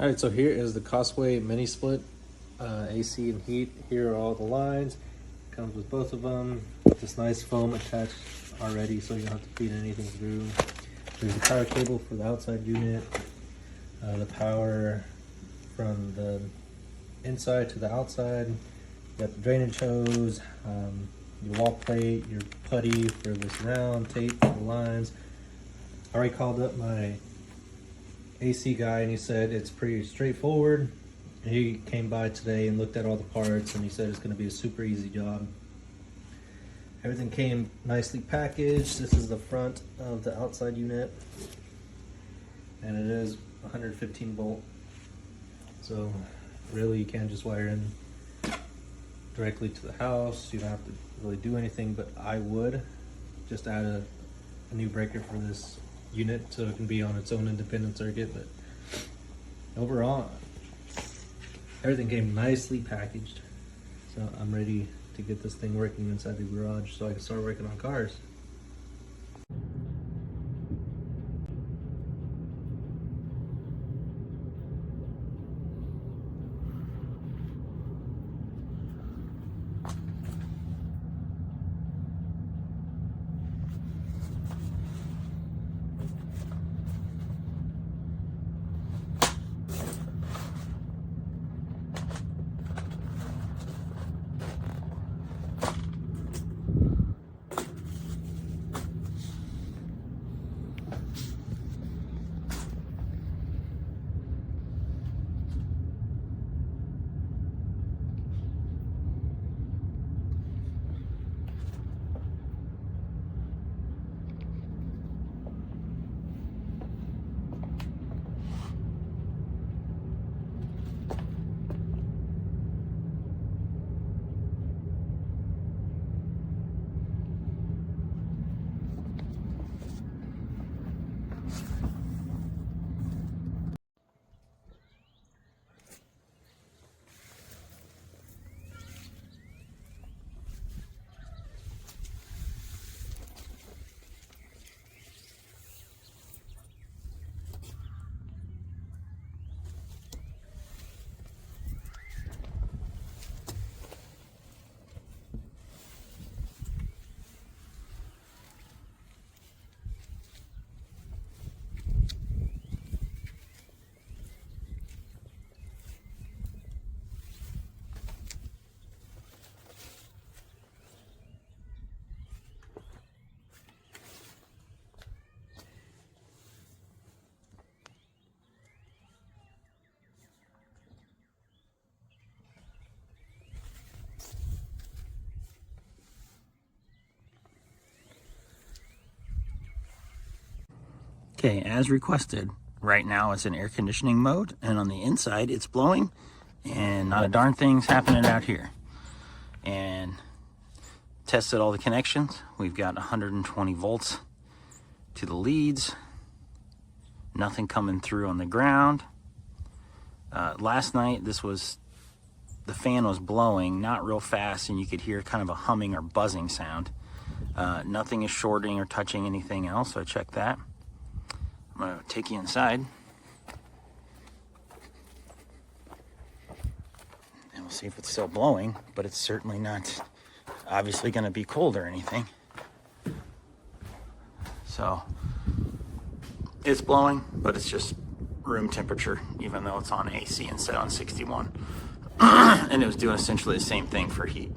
All right, so here is the COSTWAY mini split, AC and heat. Here are all the lines. Comes with both of them. This nice foam attached already, so you don't have to feed anything through. There's the power cable for the outside unit, the power from the inside to the outside. You got the drainage hose, your wall plate, your putty for this round tape for the lines. I already called up my AC guy and he said it's pretty straightforward. He came by today and looked at all the parts and he said it's going to be a super easy job. Everything came nicely packaged. This is the front of the outside unit and it is 115 volt. So really you can just wire in directly to the house. You don't have to really do anything, but I would just add a new breaker for this unit so it can be on its own independent circuit. But overall, everything came nicely packaged, so I'm ready to get this thing working inside the garage so I can start working on cars. Okay, as requested, right now it's in air conditioning mode, and on the inside it's blowing, and not a darn thing's happening out here. And tested all the connections. We've got 120 volts to the leads, nothing coming through on the ground. Last night the fan was blowing, not real fast, and you could hear kind of a humming or buzzing sound. Nothing is shorting or touching anything else, so I checked that. I'm going to take you inside and we'll see if it's still blowing, but it's certainly not obviously going to be cold or anything. So it's blowing, but it's just room temperature, even though it's on AC instead on 61. And it was doing essentially the same thing for heat.